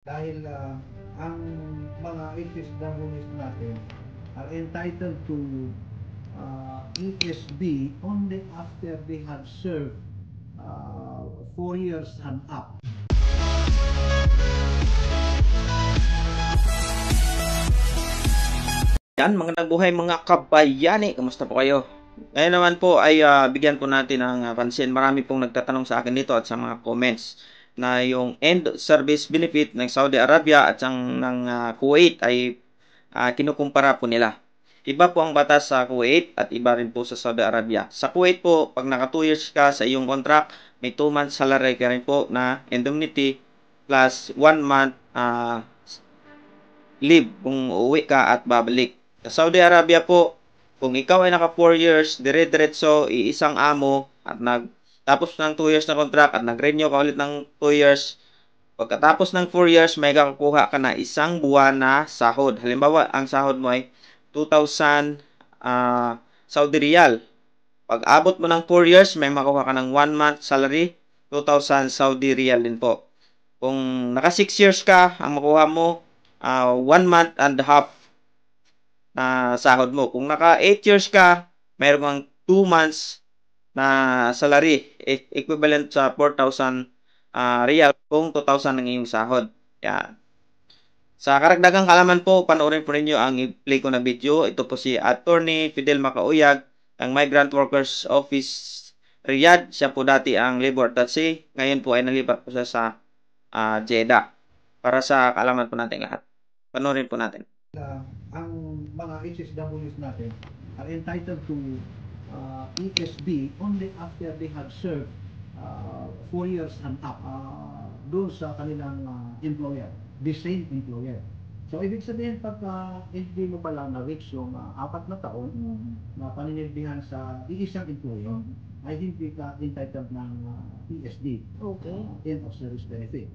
Dahil ang mga HSWs natin are entitled to ESB only after they have served 4 years and up. Yan, magandang buhay mga kabayani. Kamusta po kayo? Ngayon naman po ay bigyan po natin ng pansin. Marami pong nagtatanong sa akin dito at sa mga comments na yung end service benefit ng Saudi Arabia at ng Kuwait ay kinukumpara po nila. Iba po ang batas sa Kuwait at iba rin po sa Saudi Arabia. Sa Kuwait po, pag naka 2 years ka sa iyong contract, may 2 months salary ka rin po na indemnity plus 1 month leave kung uuwi ka at babalik. Sa Saudi Arabia po, kung ikaw ay naka 4 years, dire-diretso, iisang amo, at tapos ng 2 years na contract at nag-renew ka ulit ng 2 years, pagkatapos ng 4 years, may kakuha ka na isang buwan na sahod. Halimbawa, ang sahod mo ay 2,000 Saudi Riyal. Pag abot mo ng 4 years, may makuha ka ng 1 month salary, 2,000 Saudi Riyal din po. Kung naka 6 years ka, ang makuha mo, 1 month and a half na sahod mo. Kung naka 8 years ka, mayroon kang 2 months na salary, equivalent sa 4,000 real kung 2,000 ang iyong sahod. Yan. Sa karagdagang kaalaman po, panoorin po ninyo ang i-play ko na video. Ito po si Attorney Fidel Macauyag, ang Migrant Workers Office Riyadh. Siya po dati ang labor attaché. Ngayon po ay nalipat po siya sa Jeddah. Para sa kaalaman po natin lahat. Panoorin po natin. Ang mga HSWs natin are entitled to ESB only after they have served 4 years and up doon sa kanilang employer, the same employer. So, ibig sabihin, pagka hindi mo pa lang na-reach yung 4 na taon na paninilbihan sa iisang employer, ay hindi ka entitled ng ESD, Okay. end of service benefit.